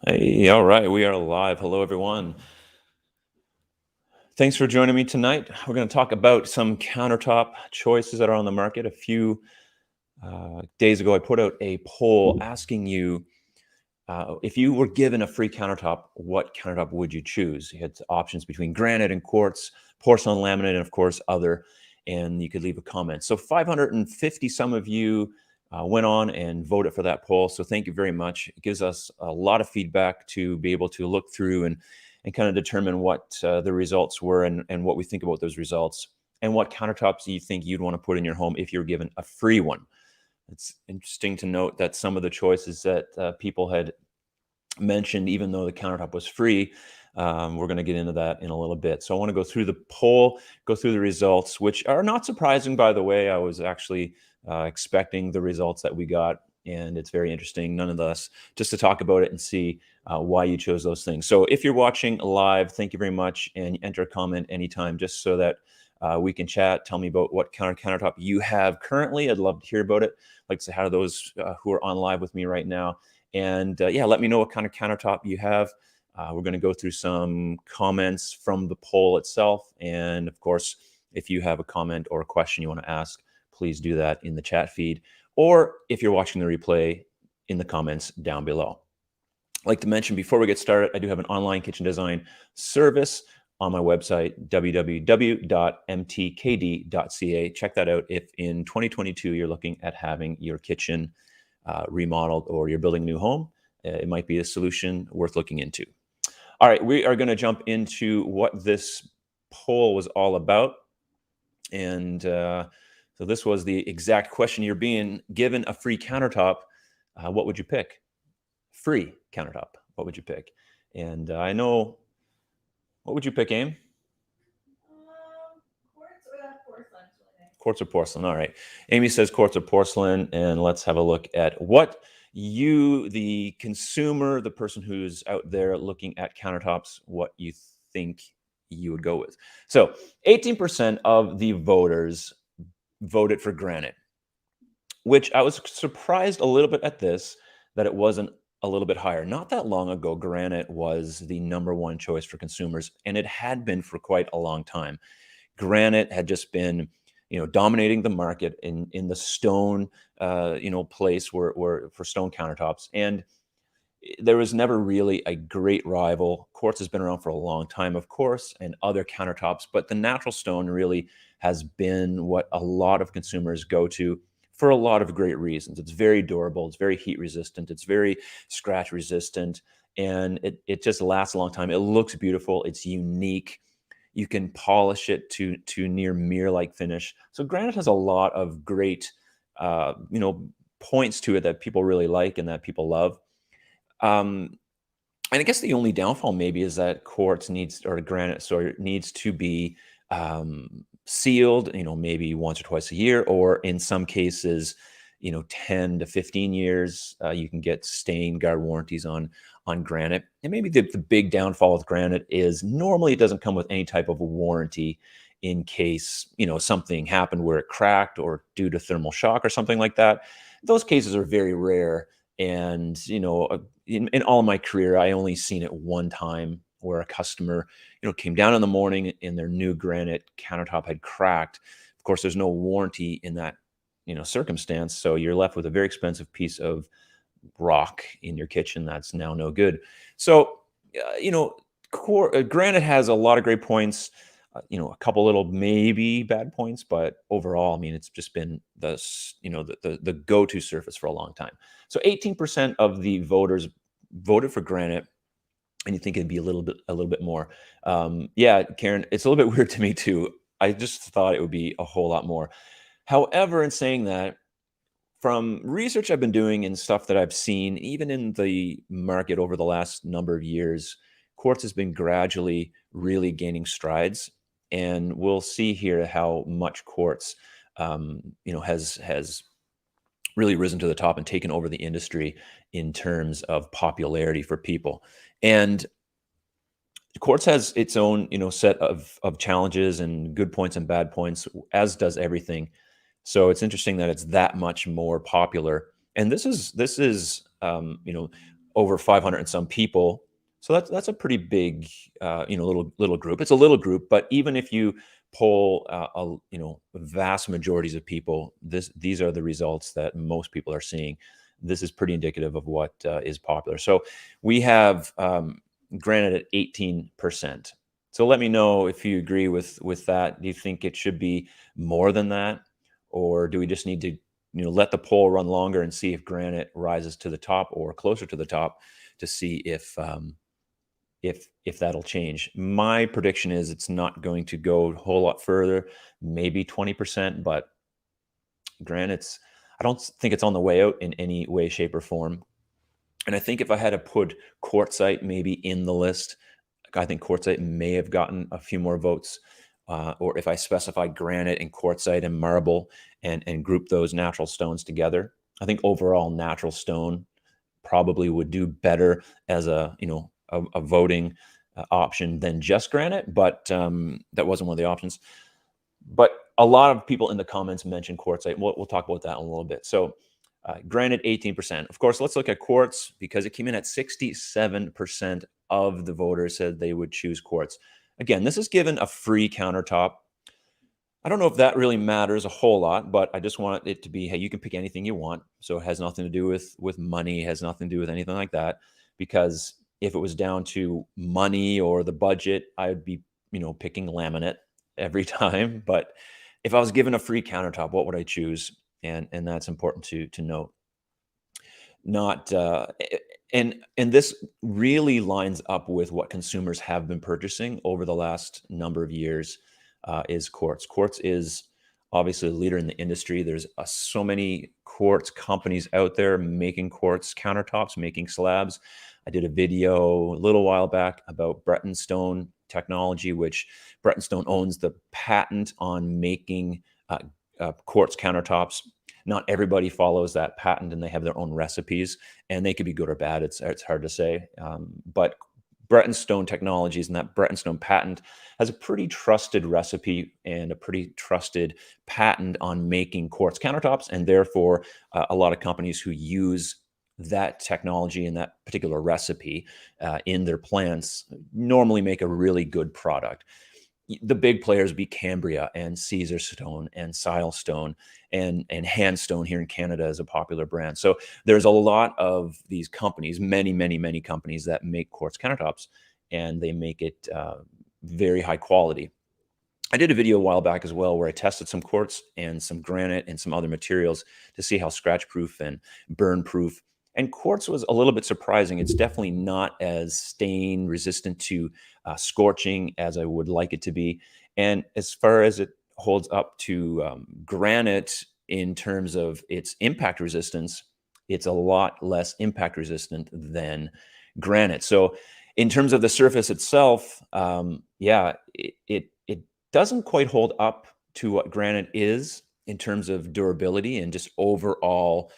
Hey, all right, we are live. Hello, everyone. Thanks for joining me tonight. We're going to talk about some countertop choices that are on the market. A few days ago, I put out a poll asking you if you were given a free countertop, what countertop would you choose? You had options between granite and quartz, porcelain, laminate, and of course, other. And you could leave a comment. So 550 some of you went on and voted for that poll. So thank you very much. It gives us a lot of feedback to be able to look through and kind of determine what the results were and what we think about those results and what countertops you think you'd want to put in your home if you're given a free one. It's interesting to note that some of the choices that people had mentioned, even though the countertop was free, we're going to get into that in a little bit. So I want to go through the poll, go through the results, which are not surprising, by the way. I was actually expecting the results that we got, and it's very interesting, nonetheless, just to talk about it and see why you chose those things. So if you're watching live, thank you very much, and enter a comment anytime, just so that we can chat. Tell me about what countertop you have currently. I'd love to hear about it. I'd like to say hi to those who are on live with me right now. And yeah, let me know what kind of countertop you have. We're going to go through some comments from the poll itself. And of course, if you have a comment or a question you want to ask, please do that in the chat feed. Or if you're watching the replay, in the comments down below. I'd like to mention before we get started, I do have an online kitchen design service on my website, www.mtkd.ca. Check that out if in 2022 you're looking at having your kitchen remodeled or you're building a new home. It might be a solution worth looking into. All right, we are going to jump into what this poll was all about. And so this was the exact question. You're being given a free countertop. What would you pick? Free countertop. What would you pick? And I know, what would you pick, Aim? Quartz or that porcelain. Quartz or porcelain. All right. Amy says quartz or porcelain. And let's have a look at what you, the consumer, the person who's out there looking at countertops, what you think you would go with. So 18% of the voters voted for granite, which I was surprised a little bit at this, that it wasn't a little bit higher. Not that long ago, granite was the number one choice for consumers, and it had been for quite a long time. Granite had just been, dominating the market in the stone, place where for stone countertops, and there was never really a great rival. Quartz has been around for a long time, of course, and other countertops, but the natural stone really has been what a lot of consumers go to for a lot of great reasons. It's very durable, it's very heat resistant, it's very scratch resistant, and it just lasts a long time. It looks beautiful, it's unique. You can polish it to near mirror-like finish. So granite has a lot of great, points to it that people really like and that people love. Um, and I guess the only downfall maybe is that quartz needs, or granite, sorry, needs to be sealed, maybe once or twice a year, or in some cases, 10 to 15 years. You can get stain guard warranties on granite. And maybe the big downfall with granite is normally it doesn't come with any type of a warranty in case, something happened where it cracked or due to thermal shock or something like that. Those cases are very rare. And, in all of my career, I only seen it one time where a customer, came down in the morning and their new granite countertop had cracked. Of course, there's no warranty in that, circumstance. So you're left with a very expensive piece of rock in your kitchen that's now no good. So, granite has a lot of great points. A couple little maybe bad points, but overall, I mean, it's just been the go-to surface for a long time. So 18% of the voters voted for granite, and you think it'd be a little bit more. Yeah, Karen, it's a little bit weird to me too. I just thought it would be a whole lot more. However, in saying that, from research I've been doing and stuff that I've seen, even in the market over the last number of years, quartz has been gradually really gaining strides, and we'll see here how much quartz, has really risen to the top and taken over the industry in terms of popularity for people. And quartz has its own, set of challenges and good points and bad points, as does everything. So it's interesting that it's that much more popular. And this is over 500 and some people. So that's a pretty big, little group. It's a little group, but even if you poll, vast majorities of people, these are the results that most people are seeing. This is pretty indicative of what is popular. So we have Granite at 18%. So let me know if you agree with that. Do you think it should be more than that, or do we just need to let the poll run longer and see if Granite rises to the top or closer to the top to see if that'll change? My prediction is it's not going to go a whole lot further, maybe 20%, but Granite's, I don't think it's on the way out in any way, shape, or form. And I think if I had to put Quartzite maybe in the list, I think Quartzite may have gotten a few more votes. Or if I specify Granite and Quartzite and marble and group those natural stones together, I think overall natural stone probably would do better as a voting option than just Granite. But that wasn't one of the options. But a lot of people in the comments mentioned Quartzite. We'll talk about that in a little bit. So Granite, 18%. Of course, let's look at Quartz because it came in at 67% of the voters said they would choose Quartz. Again, this is given a free countertop. I don't know if that really matters a whole lot, but I just want it to be, hey, you can pick anything you want. So it has nothing to do with money, has nothing to do with anything like that. Because if it was down to money or the budget, I would be, picking laminate every time. But if I was given a free countertop, what would I choose? And that's important to note. Not and this really lines up with what consumers have been purchasing over the last number of years. Is Quartz. Quartz is obviously a leader in the industry. There's so many quartz companies out there making quartz countertops, making slabs. I did a video a little while back about Breton Stone technology, which Breton Stone owns the patent on making quartz countertops. Not everybody follows that patent, and they have their own recipes, and they could be good or bad. It's hard to say, but Breton Stone Technologies and that Breton Stone patent has a pretty trusted recipe and a pretty trusted patent on making quartz countertops, and therefore a lot of companies who use that technology and that particular recipe in their plants normally make a really good product. The big players be Cambria and Caesar Stone and Silestone and Handstone here in Canada is a popular brand. So there's a lot of these companies, many companies that make quartz countertops, and they make it very high quality. I did a video a while back as well where I tested some quartz and some granite and some other materials to see how scratch proof and burn proof. And quartz was a little bit surprising. It's definitely not as stain resistant to scorching as I would like it to be. And as far as it holds up to granite in terms of its impact resistance, it's a lot less impact resistant than granite. So in terms of the surface itself, it doesn't quite hold up to what granite is in terms of durability and just overall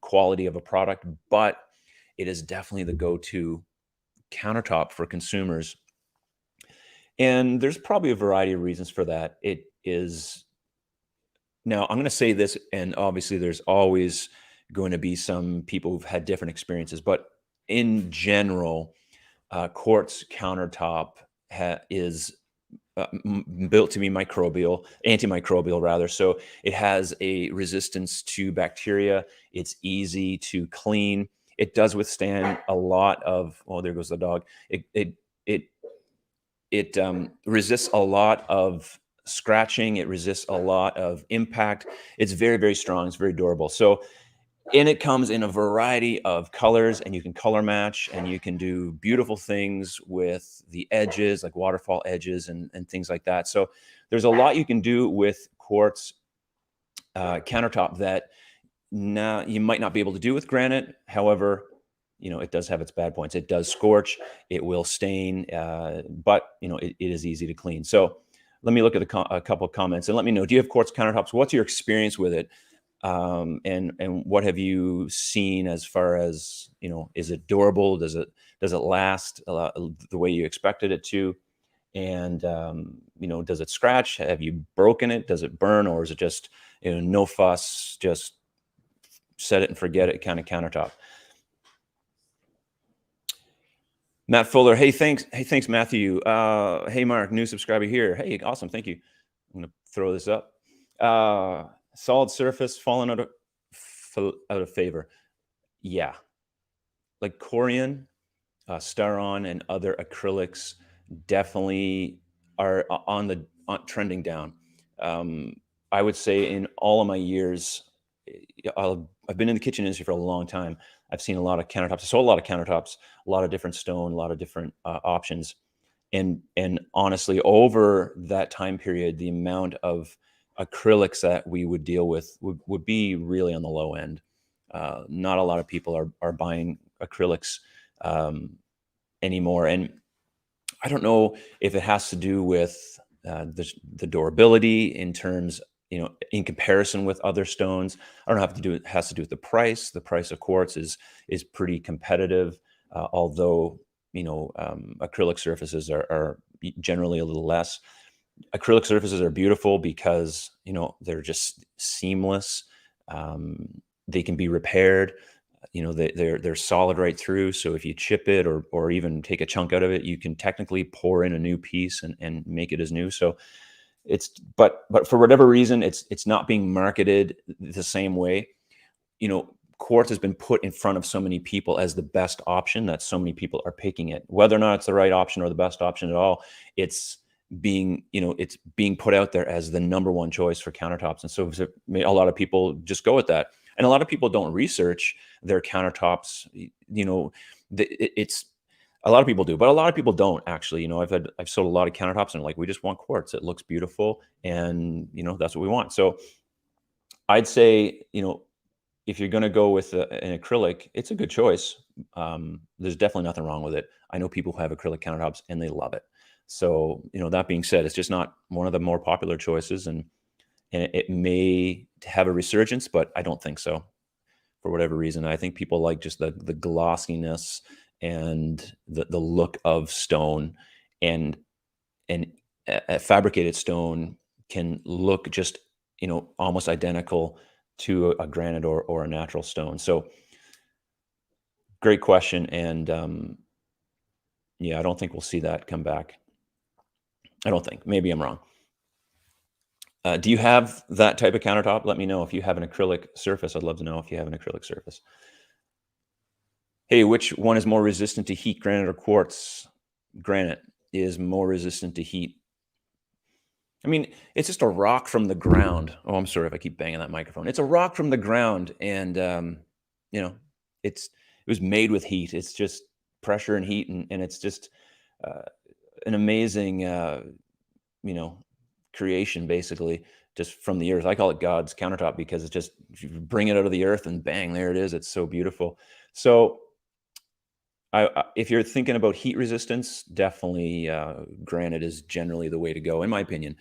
quality of a product, but it is definitely the go-to countertop for consumers. And there's probably a variety of reasons for that. It is, now I'm going to say this, and obviously there's always going to be some people who've had different experiences, but in general, quartz countertop is built to be antimicrobial rather. So it has a resistance to bacteria. It's easy to clean. It does withstand a lot of, oh, there goes the dog. It resists a lot of scratching. It resists a lot of impact. It's very strong. It's very durable. So, and it comes in a variety of colors, and you can color match, and you can do beautiful things with the edges, like waterfall edges and things like that. So there's a lot you can do with quartz countertop that now you might not be able to do with granite. However, it does have its bad points. It does scorch, it will stain, but it is easy to clean. So let me look at a couple of comments and let me know, do you have quartz countertops? What's your experience with it? And what have you seen as far as, is it durable? Does it last the way you expected it to? And, does it scratch? Have you broken it? Does it burn? Or is it just, no fuss, just set it and forget it kind of countertop? Matt Fuller. Hey, thanks. Hey, thanks, Matthew. Hey, Mark, new subscriber here. Hey, awesome. Thank you. I'm going to throw this up. Solid surface fallen out of favor. Yeah. Like Corian, Staron, and other acrylics definitely are trending down. I would say in all of my years, I've been in the kitchen industry for a long time. I've seen a lot of countertops. I sold a lot of countertops, a lot of different stone, a lot of different options. And honestly, over that time period, the amount of acrylics that we would deal with would be really on the low end. Not a lot of people are buying acrylics anymore. And I don't know if it has to do with the durability in terms, in comparison with other stones. I don't know if it has to do with the price. The price of quartz is pretty competitive, although acrylic surfaces are generally a little less. Acrylic surfaces are beautiful because they're just seamless. They can be repaired. They're solid right through. So if you chip it or even take a chunk out of it, you can technically pour in a new piece and make it as new. So but for whatever reason, it's not being marketed the same way. Quartz has been put in front of so many people as the best option that so many people are picking it. Whether or not it's the right option or the best option at all, it's being put out there as the number one choice for countertops. And so a lot of people just go with that. And a lot of people don't research their countertops. It's a lot of people do, but a lot of people don't actually. I've sold a lot of countertops and like, we just want quartz. It looks beautiful, and that's what we want. So I'd say, if you're going to go with an acrylic, it's a good choice. There's definitely nothing wrong with it. I know people who have acrylic countertops and they love it. So, that being said, it's just not one of the more popular choices, and it may have a resurgence, but I don't think so for whatever reason. I think people like just the glossiness and the look of stone, and a fabricated stone can look just, almost identical to a granite or a natural stone. So great question. And yeah, I don't think we'll see that come back. I don't think. Maybe I'm wrong. Do you have that type of countertop? Let me know if you have an acrylic surface. I'd love to know if you have an acrylic surface. Hey, which one is more resistant to heat, granite or quartz? Granite is more resistant to heat. I mean, it's just a rock from the ground. Oh, I'm sorry if I keep banging that microphone. It's a rock from the ground, and it was made with heat. It's just pressure and heat, and it's just an amazing creation, basically, just from the earth. I call it God's countertop because it's just, you bring it out of the earth and bang, there it is. It's so beautiful. So if you're thinking about heat resistance, definitely granite is generally the way to go, in my opinion.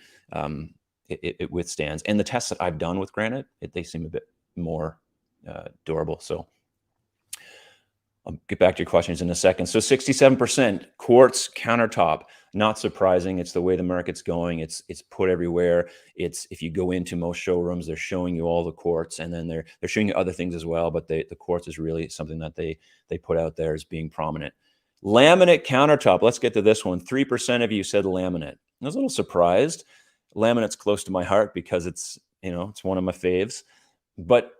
It withstands. And the tests that I've done with granite, they seem a bit more durable. So I'll get back to your questions in a second. So 67% quartz countertop, not surprising. It's the way the market's going. It's put everywhere. If you go into most showrooms, they're showing you all the quartz, and then they're showing you other things as well. But the quartz is really something that they put out there as being prominent. Laminate countertop. Let's get to this one. 3% of you said laminate. I was a little surprised. Laminate's close to my heart because it's one of my faves. But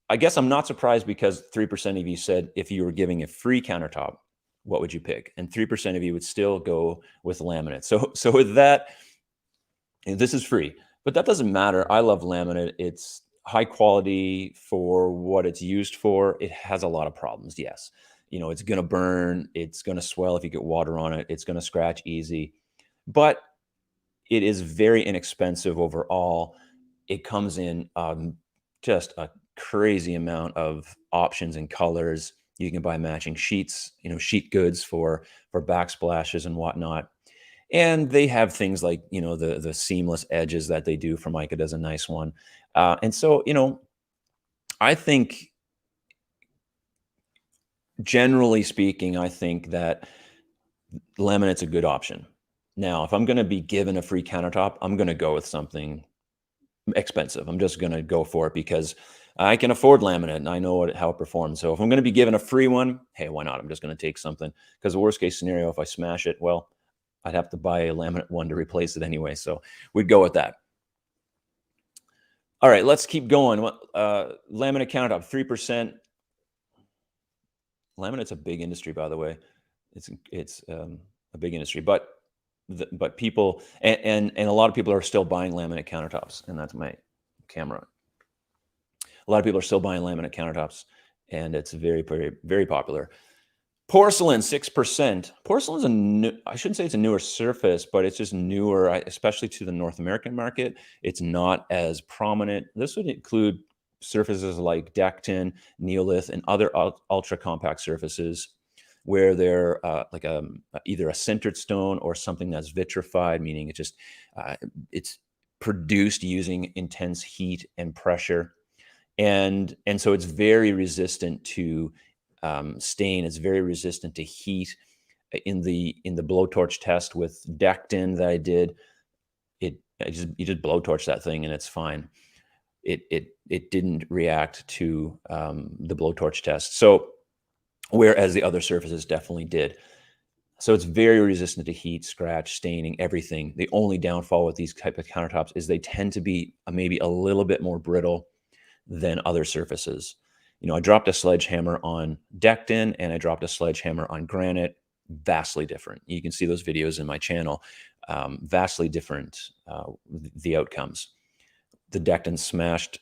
I guess I'm not surprised because 3% of you said if you were giving a free countertop, what would you pick? And 3% of you would still go with laminate. So with that, this is free, but that doesn't matter. I love laminate. It's high quality for what it's used for. It has a lot of problems. Yes. It's going to burn. It's going to swell if you get water on it. It's going to scratch easy, but it is very inexpensive overall. It comes in just a crazy amount of options and colors. You can buy matching sheets, sheet goods for backsplashes and whatnot. And they have things like, the seamless edges that they do. Formica does a nice one. And so, I think, generally speaking, I think that laminate's a good option. Now, if I'm going to be given a free countertop, I'm going to go with something expensive. I'm just going to go for it because I can afford laminate and I know how it performs. So if I'm going to be given a free one, hey, why not? I'm just going to take something, because the worst case scenario, if I smash it, well, I'd have to buy a laminate one to replace it anyway. So we'd go with that. All right, let's keep going. Laminate countertop, 3%. Laminate's a big industry, by the way. It's a big industry, but people and a lot of people are still buying laminate countertops, and that's my camera. A lot of people are still buying laminate countertops, and it's very, very, very popular. Porcelain, 6%. Porcelain's a new, I shouldn't say it's a newer surface, but it's just newer, especially to the North American market. It's not as prominent. This would include surfaces like Dekton, Neolith, and other ultra compact surfaces where they're like either a sintered stone or something that's vitrified, meaning it's produced using intense heat and pressure. And so it's very resistant to stain. It's very resistant to heat. In the blowtorch test with Dekton that I did, you just blowtorch that thing and it's fine. It didn't react to the blowtorch test. So whereas the other surfaces definitely did. So it's very resistant to heat, scratch, staining, everything. The only downfall with these type of countertops is they tend to be maybe a little bit more brittle than other surfaces. You know, I dropped a sledgehammer on Dekton and I dropped a sledgehammer on Granite. Vastly different. You can see those videos in my channel. Vastly different, the outcomes. The Dekton smashed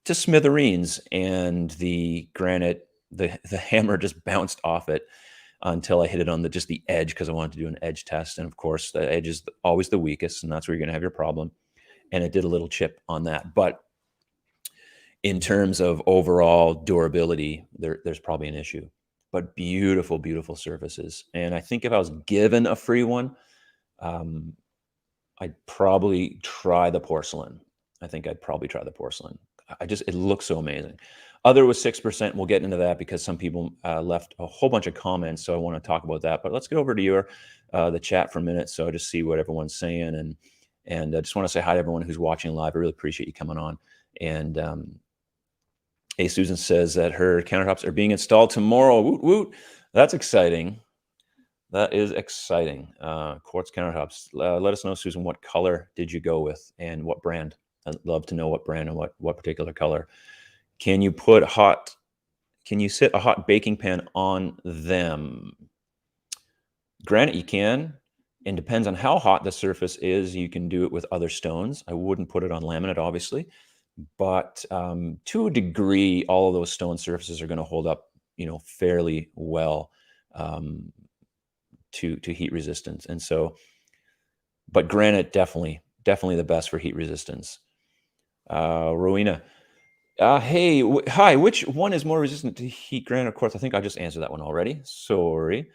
to smithereens, and the Granite, the hammer just bounced off it until I hit it on just the edge, because I wanted to do an edge test. And of course, the edge is always the weakest, and that's where you're going to have your problem. And it did a little chip on that. But in terms of overall durability, there's probably an issue. But beautiful, beautiful surfaces. And I think if I was given a free one, I'd probably try the porcelain. I think I'd probably try the porcelain. It looks so amazing. Other was 6%. We'll get into that because some people left a whole bunch of comments, so I want to talk about that. But let's get over to the chat for a minute, so I just see what everyone's saying, and I just want to say hi to everyone who's watching live. I really appreciate you coming on. And hey, Susan says that her countertops are being installed tomorrow. Woot woot! That's exciting. That is exciting. Quartz countertops. Let us know, Susan, what color did you go with and what brand? I'd love to know what brand and what particular color. Can you sit a hot baking pan on them? Granite, you can. And depends on how hot the surface is. You can do it with other stones. I wouldn't put it on laminate, obviously. But to a degree, all of those stone surfaces are going to hold up, fairly well to heat resistance. And so, but granite definitely the best for heat resistance. Rowena, hey, hi. Which one is more resistant to heat, granite or quartz? I think I just answered that one already. Sorry.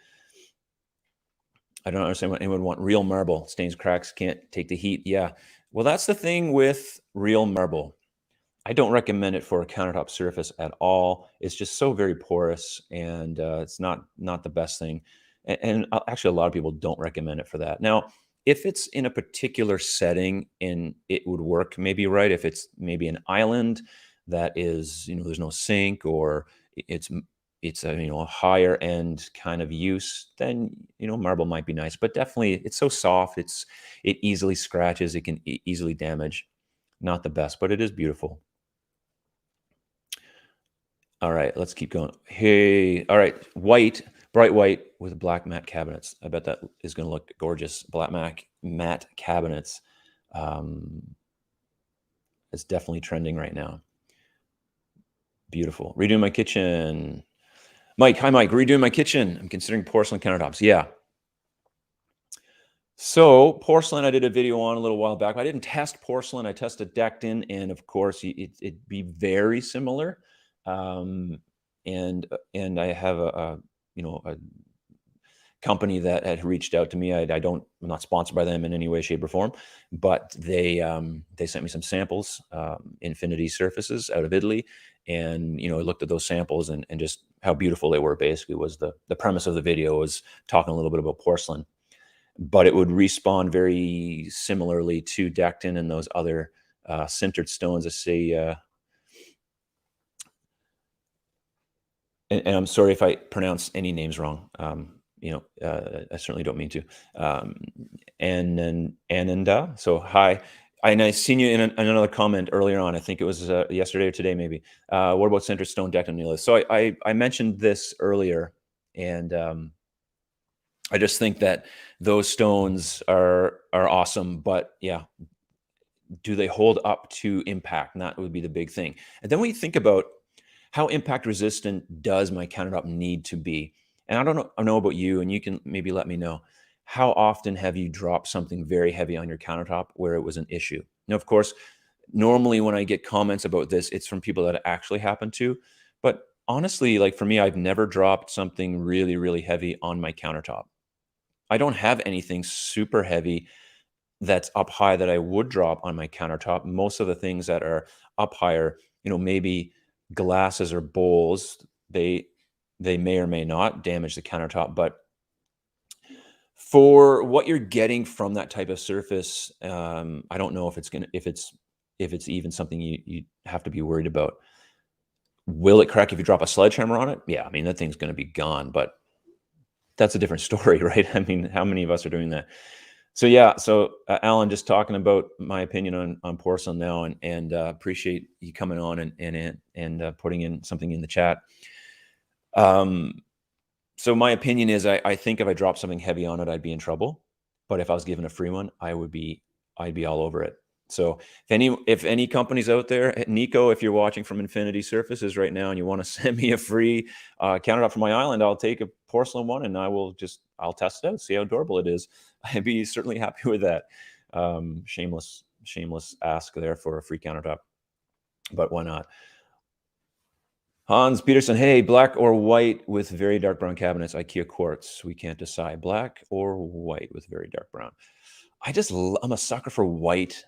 I don't understand what anyone would want. Real marble stains, cracks, can't take the heat. Yeah. Well, that's the thing with real marble. I don't recommend it for a countertop surface at all. It's just so very porous, and it's not the best thing. And actually, a lot of people don't recommend it for that. Now, if it's in a particular setting and it would work maybe right, if it's maybe an island that is, there's no sink, or it's a higher end kind of use, then marble might be nice. But definitely, it's so soft, it easily scratches, it can easily damage. Not the best, but it is beautiful. All right, let's keep going. Hey, all right, bright white with black matte cabinets. I bet that is going to look gorgeous. Black matte cabinets. It's definitely trending right now. Beautiful. Redoing my kitchen. Mike, hi Mike. Redoing my kitchen. I'm considering porcelain countertops. Yeah. So porcelain, I did a video on a little while back. I didn't test porcelain. I tested Dekton, and of course, it'd be very similar. And I have a company that had reached out to me. I'm not sponsored by them in any way, shape, or form, but they sent me some samples, Infinity surfaces out of Italy, and I looked at those samples and just how beautiful they were. Basically, was the premise of the video, was talking a little bit about porcelain, but it would respond very similarly to Dekton and those other sintered stones. I see. and I'm sorry if I pronounce any names wrong. I certainly don't mean to. Ananda. So hi. And I seen you in another comment earlier on. I think it was yesterday or today, maybe. What about center stone, Dekton, Neela? So I mentioned this earlier, and I just think that those stones are awesome. But yeah, do they hold up to impact? And that would be the big thing. And then when you think about how impact resistant does my countertop need to be? And I know about you, and you can maybe let me know, how often have you dropped something very heavy on your countertop where it was an issue? Now, of course, normally when I get comments about this, it's from people that it actually happened to. But honestly, like for me, I've never dropped something really, really heavy on my countertop. I don't have anything super heavy that's up high that I would drop on my countertop. Most of the things that are up higher, maybe glasses or bowls, they may or may not damage the countertop. But for what you're getting from that type of surface, I don't know if it's even something you have to be worried about. Will it crack if you drop a sledgehammer on it? Yeah, I mean, that thing's going to be gone, but that's a different story, right? I mean, how many of us are doing that? So yeah, Alan, just talking about my opinion on porcelain now, and appreciate you coming on and putting in something in the chat. So my opinion is, I think if I dropped something heavy on it, I'd be in trouble. But if I was given a free one, I'd be all over it. So if any companies out there, Nico, if you're watching from Infinity Surfaces right now and you want to send me a free countertop for my island, I'll take a porcelain one and I'll test it out, see how durable it is. I'd be certainly happy with that. Shameless ask there for a free countertop, but why not? Hans Peterson, hey, black or white with very dark brown cabinets, IKEA quartz. We can't decide, black or white with very dark brown. I'm a sucker for white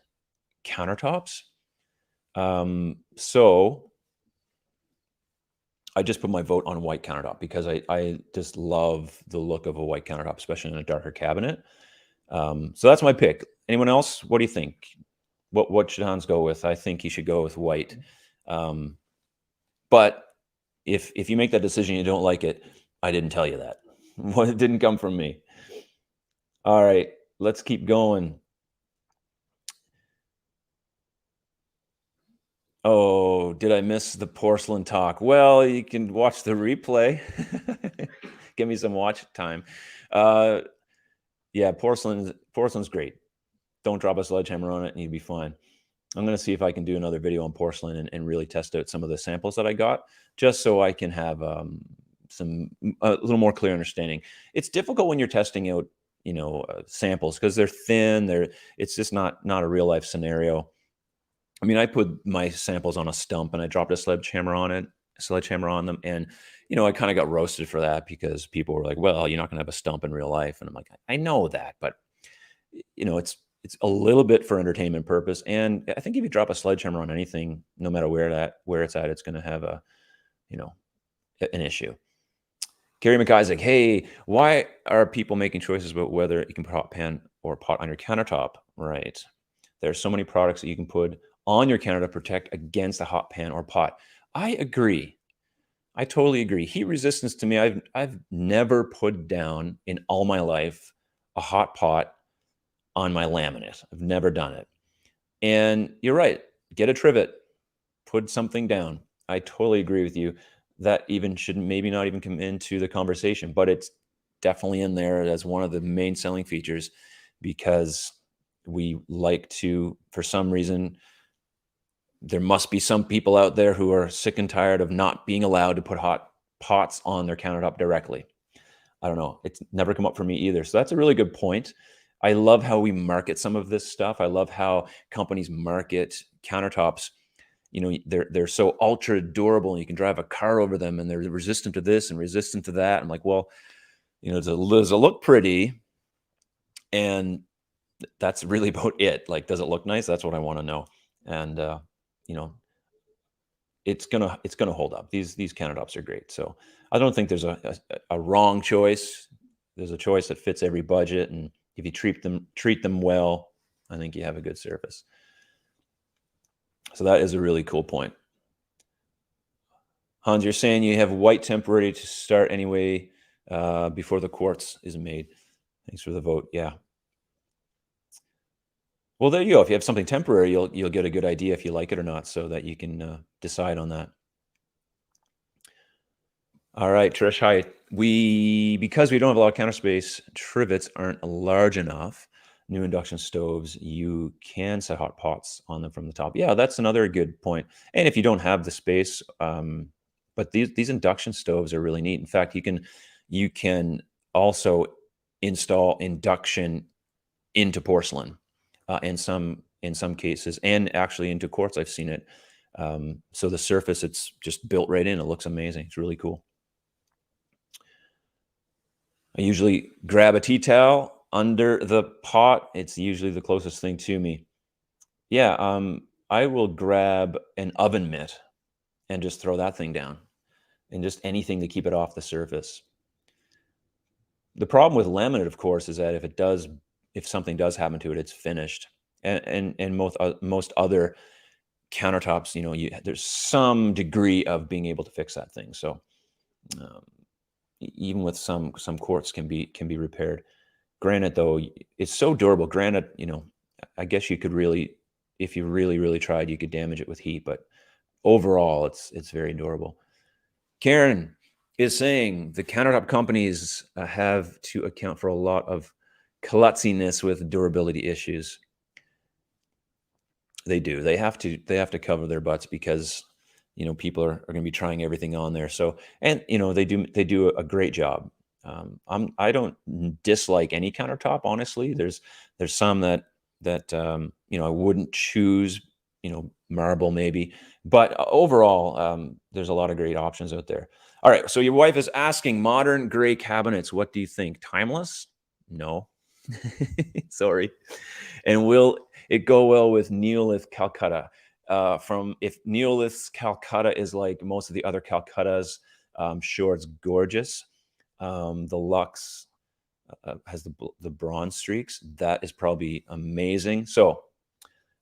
countertops. So I just put my vote on white countertop because I just love the look of a white countertop, especially in a darker cabinet. So that's my pick. Anyone else? What do you think? What should Hans go with? I think he should go with white. But if you make that decision, you don't like it, I didn't tell you that. It didn't come from me. All right, let's keep going. Oh, did I miss the porcelain talk? Well, you can watch the replay. Give me some watch time. Yeah, porcelain's great. Don't drop a sledgehammer on it and you'd be fine. I'm going to see if I can do another video on porcelain and really test out some of the samples that I got, just so I can have a little more clear understanding. It's difficult when you're testing out, samples, because they're thin. It's just not a real life scenario. I mean, I put my samples on a stump and I dropped a sledgehammer on them, and I kind of got roasted for that because people were like, "Well, you're not going to have a stump in real life," and I'm like, "I know that, but it's a little bit for entertainment purpose." And I think if you drop a sledgehammer on anything, no matter where it's at, it's going to have an issue. Gary McIsaac, hey, why are people making choices about whether you can put hot pan or pot on your countertop? Right. There's so many products that you can put on your counter to protect against a hot pan or pot. I agree. I totally agree. Heat resistance, to me, I've never put down in all my life a hot pot on my laminate. I've never done it. And you're right. Get a trivet, put something down. I totally agree with you. That even should maybe not even come into the conversation, but it's definitely in there as one of the main selling features, because we like to, for some reason, there must be some people out there who are sick and tired of not being allowed to put hot pots on their countertop directly. I don't know. It's never come up for me either. So that's a really good point. I love how we market some of this stuff. I love how companies market countertops. They're so ultra durable, and you can drive a car over them, and they're resistant to this and resistant to that. I'm like, well, does it look pretty? And that's really about it. Like, does it look nice? That's what I want to know. And it's gonna hold up. These countertops are great. So I don't think there's a wrong choice. There's a choice that fits every budget, and if you treat them well, I think you have a good surface. So that is a really cool point. Hans, you're saying you have white temporary to start anyway before the quartz is made. Thanks for the vote. Yeah. Well, there you go. If you have something temporary, you'll get a good idea if you like it or not, so that you can decide on that. All right, Trish. Hi. Because we don't have a lot of counter space, trivets aren't large enough. New induction stoves, you can set hot pots on them from the top. Yeah, that's another good point. And if you don't have the space, but these induction stoves are really neat. In fact, you can also install induction into porcelain in some cases, and actually into quartz. I've seen it. So the surface, it's just built right in. It looks amazing. It's really cool. I usually grab a tea towel under the pot. It's usually the closest thing to me. Yeah, I will grab an oven mitt and just throw that thing down, and just anything to keep it off the surface. The problem with laminate, of course, is that if something does happen to it, it's finished. And most other countertops, there's some degree of being able to fix that thing. So even with some quartz can be repaired. Granite, though, it's so durable. Granite, I guess you could really, if you really tried, you could damage it with heat. But overall, it's very durable. Karen is saying the countertop companies have to account for a lot of klutziness with durability issues. They do. They have to cover their butts because people are going to be trying everything on there. So, and they do a great job. I don't dislike any countertop, honestly. There's some that I wouldn't choose, marble maybe, but overall, there's a lot of great options out there. All right, so your wife is asking, modern gray cabinets, what do you think? Timeless? No. Sorry. And will it go well with Neolith Calcutta? If Neolith Calcutta is like most of the other Calcuttas, sure, it's gorgeous. The Lux has the bronze streaks. That is probably amazing. So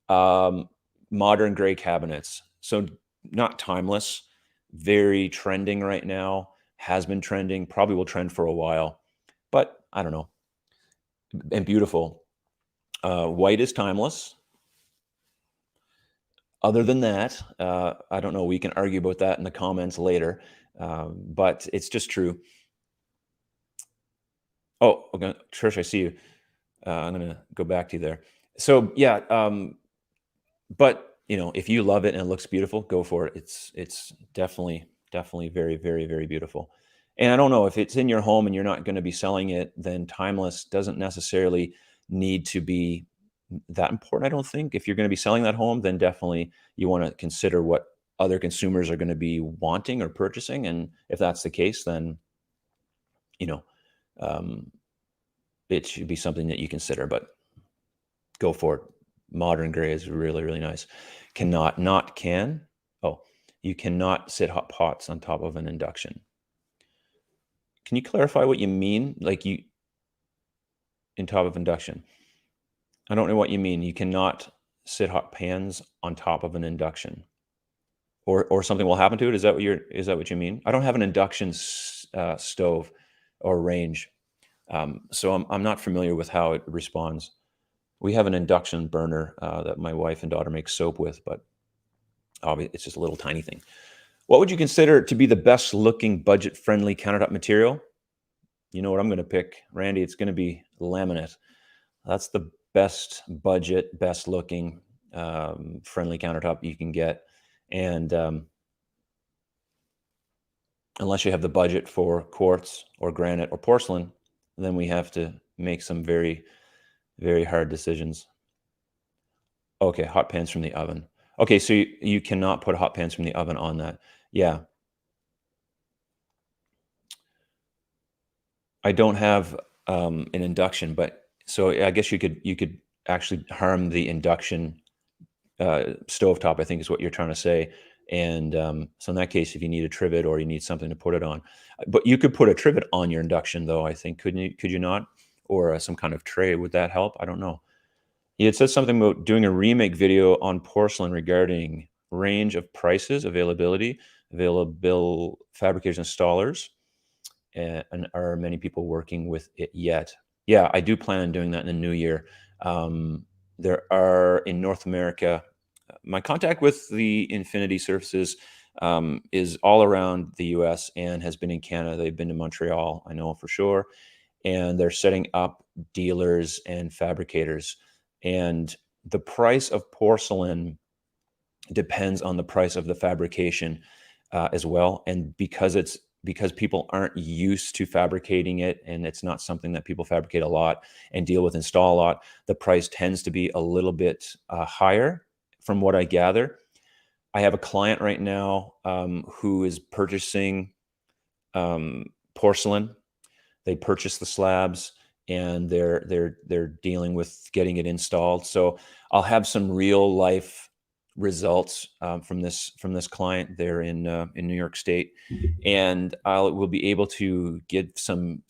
modern gray cabinets. So not timeless, very trending right now, has been trending, probably will trend for a while, but I don't know. And beautiful. White is timeless. Other than that, I don't know. We can argue about that in the comments later, but it's just true. Oh, okay. Trish, I see you. I'm going to go back to you there. So yeah, but if you love it and it looks beautiful, go for it. It's definitely very, very, very beautiful. And I don't know, if it's in your home and you're not going to be selling it, then timeless doesn't necessarily need to be that important. I don't think. If you're going to be selling that home, then definitely you want to consider what other consumers are going to be wanting or purchasing. And if that's the case, then it should be something that you consider. But go for it. Modern gray is really, really nice. You cannot sit hot pots on top of an induction. Can you clarify what you mean? Like in top of induction? I don't know what you mean. You cannot sit hot pans on top of an induction, or something will happen to it. Is that what you mean? I don't have an induction stove or range, so I'm not familiar with how it responds. We have an induction burner that my wife and daughter make soap with, but it's just a little tiny thing. What would you consider to be the best looking budget-friendly countertop material? You know what I'm going to pick, Randy? It's going to be laminate. That's the best budget, best looking friendly countertop you can get. And unless you have the budget for quartz or granite or porcelain, then we have to make some very, very hard decisions. Okay, hot pans from the oven. Okay, so you cannot put hot pans from the oven on that. Yeah. I don't have an induction, but so I guess you could actually harm the induction stovetop, I think is what you're trying to say. And so in that case, if you need a trivet or you need something to put it on, but you could put a trivet on your induction, though, I think, could you not? Or some kind of tray, would that help? I don't know. It says something about doing a remake video on porcelain regarding range of prices, availability. available fabricators, installers, and are many people working with it yet? Yeah, I do plan on doing that in the new year. There are in North America, my contact with the Infinity Surfaces is all around the US and has been in Canada. They've been to Montreal, I know for sure. And they're setting up dealers and fabricators. And the price of porcelain depends on the price of the fabrication as well. And because people aren't used to fabricating it, and it's not something that people fabricate a lot and deal with, install a lot, the price tends to be a little bit higher from what I gather. I have a client right now who is purchasing porcelain. They purchase the slabs and they're dealing with getting it installed. So I'll have some real life results from this client there in New York State, and will be able to get some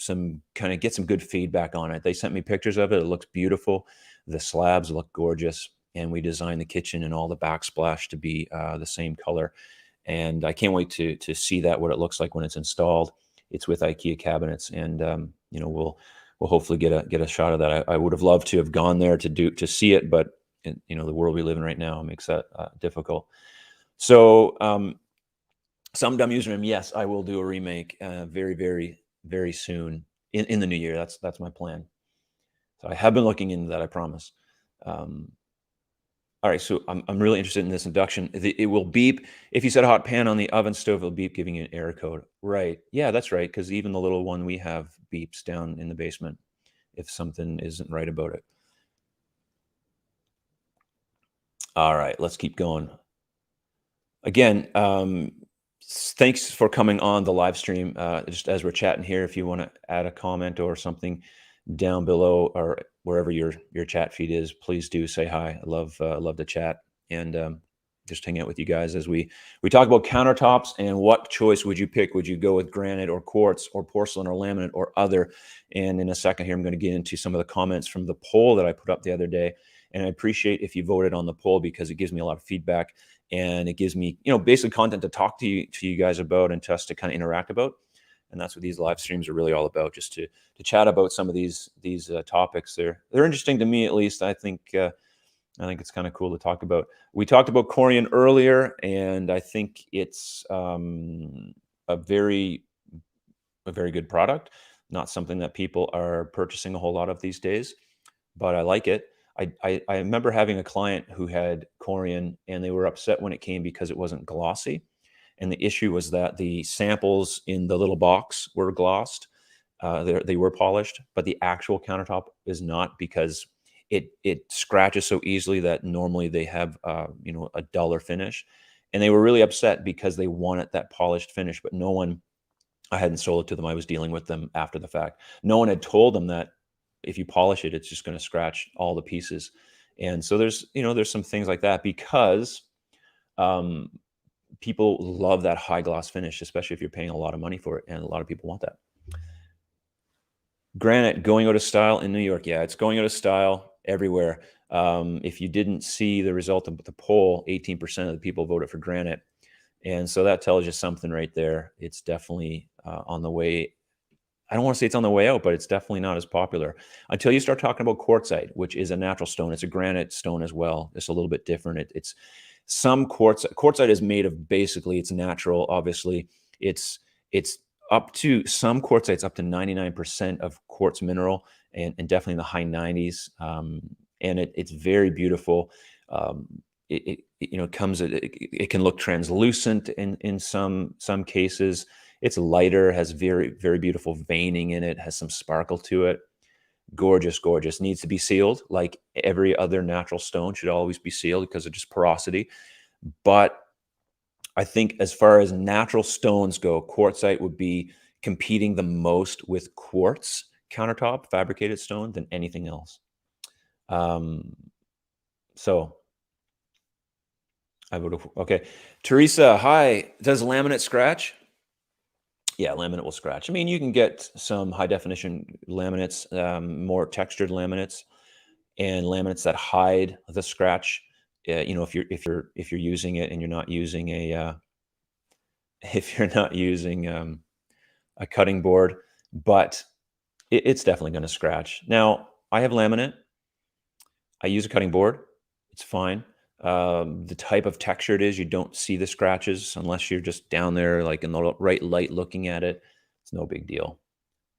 good feedback on it. They sent me pictures of it. It looks beautiful. The slabs look gorgeous, and we designed the kitchen and all the backsplash to be the same color. And I can't wait to see what it looks like when it's installed. It's with IKEA cabinets, and we'll hopefully get a shot of that. I would have loved to have gone there to see it, but the world we live in right now makes that difficult. So some dumb username, yes, I will do a remake very, very, very soon in the new year. That's my plan. So I have been looking into that, I promise. All right, so I'm really interested in this induction. It will beep. If you set a hot pan on the oven stove, it'll beep, giving you an error code. Right. Yeah, that's right, because even the little one we have beeps down in the basement if something isn't right about it. All right, let's keep going. Again, thanks for coming on the live stream. Just as we're chatting here, if you want to add a comment or something down below or wherever your chat feed is, please do say hi. I love to chat and just hang out with you guys as we talk about countertops and what choice would you pick? Would you go with granite or quartz or porcelain or laminate or other? And in a second here, I'm going to get into some of the comments from the poll that I put up the other day. And I appreciate if you voted on the poll, because it gives me a lot of feedback and it gives me, basically content to talk to you guys about and to us to kind of interact about. And that's what these live streams are really all about, just to chat about some of these topics. They're interesting to me, at least. I think it's kind of cool to talk about. We talked about Corian earlier, and I think it's a very good product. Not something that people are purchasing a whole lot of these days, but I like it. I remember having a client who had Corian, and they were upset when it came because it wasn't glossy. And the issue was that the samples in the little box were glossed. They were polished, but the actual countertop is not, because it scratches so easily that normally they have a duller finish. And they were really upset because they wanted that polished finish, but I hadn't sold it to them. I was dealing with them after the fact. No one had told them that if you polish it, it's just going to scratch all the pieces. And so there's some things like that, because people love that high gloss finish, especially if you're paying a lot of money for it, and a lot of people want that. Granite going out of style in New York. Yeah, it's going out of style everywhere. If you didn't see the result of the poll, 18% of the people voted for granite. And so that tells you something right there. It's definitely on the way. I don't want to say it's on the way out, but it's definitely not as popular until you start talking about quartzite, which is a natural stone. It's a granite stone as well. It's a little bit different. It's some quartzite is made of, basically, it's natural. Obviously, it's up to, some quartzites up to 99% of quartz mineral, and definitely in the high 90s. And it's very beautiful. It can look translucent in some cases. It's lighter, has very, very beautiful veining in it, has some sparkle to it. Gorgeous, gorgeous. Needs to be sealed, like every other natural stone should always be sealed because of just porosity. But I think as far as natural stones go, quartzite would be competing the most with quartz countertop fabricated stone than anything else. So I would, okay. Teresa, hi. Does laminate scratch? Yeah, laminate will scratch. I mean, you can get some high definition laminates, more textured laminates, and laminates that hide the scratch. If you're using it and you're not using a if you're not using a cutting board, but it's definitely going to scratch. Now, I have laminate. I use a cutting board. It's fine. The type of texture it is, you don't see the scratches unless you're just down there, like in the right light, looking at it. It's no big deal.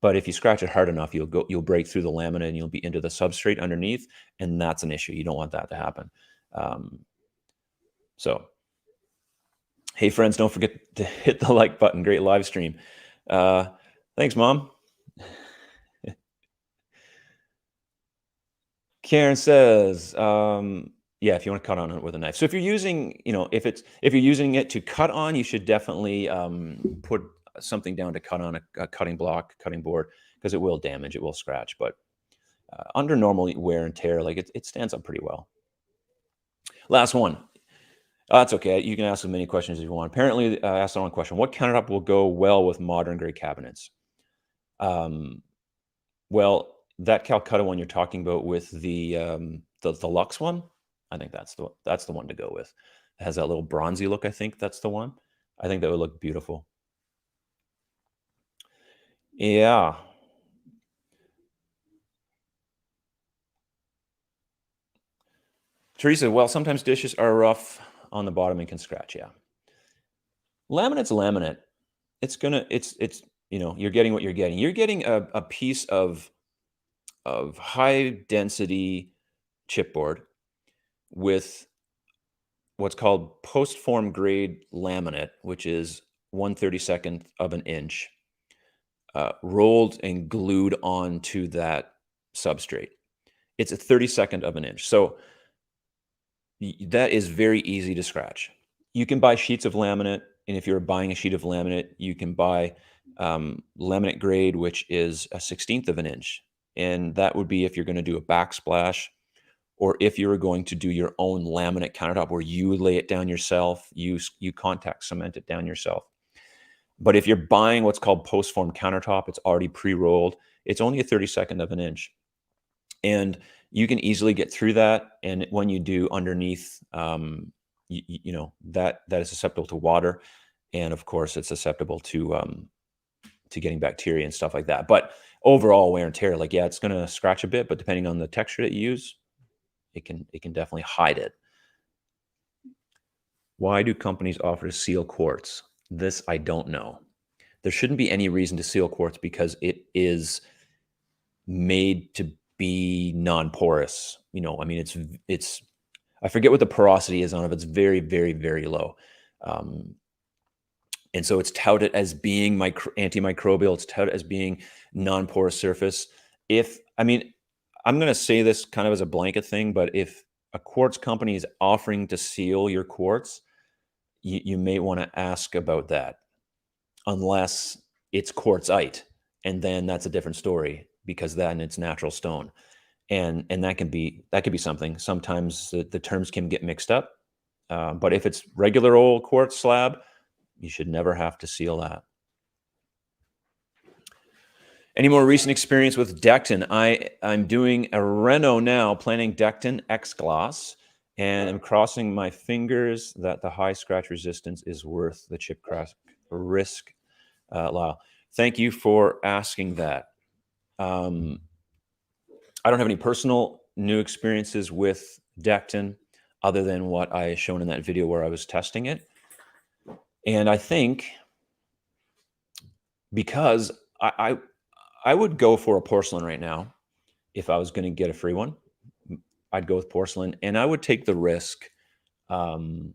But if you scratch it hard enough, you'll break through the laminate and you'll be into the substrate underneath, and that's an issue. You don't want that to happen. So, hey friends, don't forget to hit the like button. Great live stream. Thanks, Mom. Karen says, yeah, if you want to cut on it with a knife. So if you're using, if you're using it to cut on, you should definitely put something down to cut on a cutting block, cutting board, because it will damage, it will scratch. But under normal wear and tear, like it stands up pretty well. Last one. That's okay. You can ask as many questions as you want. Apparently, asked the wrong question. What countertop will go well with modern grade cabinets? Well, that Calcutta one you're talking about with the Lux one, I think that's the one to go with. It has that little bronzy look. I think that's the one. I think that would look beautiful. Yeah. Teresa, well, sometimes dishes are rough on the bottom and can scratch. Yeah. Laminate's laminate. It's you're getting what you're getting. You're getting a piece of high density chipboard with what's called post-form grade laminate, which is 1/32 of an inch, rolled and glued onto that substrate. It's a 32nd of an inch. So that is very easy to scratch. You can buy sheets of laminate, and if you're buying a sheet of laminate, you can buy laminate grade, which is a 1/16 of an inch. And that would be if you're going to do a backsplash, or if you were going to do your own laminate countertop where you lay it down yourself, you contact cement it down yourself. But if you're buying what's called post-form countertop, it's already pre-rolled. It's only a 32nd of an inch. And you can easily get through that. And when you do underneath, that is susceptible to water. And of course, it's susceptible to getting bacteria and stuff like that. But overall wear and tear, like, yeah, it's going to scratch a bit, but depending on the texture that you use, it can definitely hide it. Why do companies offer to seal quartz? This I don't know. There shouldn't be any reason to seal quartz because it is made to be non-porous. I mean, it's I forget what the porosity is on it. It's very, very, very low. And so it's touted as being antimicrobial. It's touted as being non-porous surface. I'm going to say this kind of as a blanket thing, but if a quartz company is offering to seal your quartz, you may want to ask about that, unless it's quartzite, and then that's a different story, because then it's natural stone, and that could be something. Sometimes the terms can get mixed up, but if it's regular old quartz slab, you should never have to seal that. Any more recent experience with Dekton? I'm doing a reno now, planning Dekton X Gloss, and I'm crossing my fingers that the high scratch resistance is worth the chip crack risk. Lyle, thank you for asking that. I don't have any personal new experiences with Dekton other than what I shown in that video where I was testing it. And I think because I would go for a porcelain right now. If I was going to get a free one, I'd go with porcelain, and I would take the risk of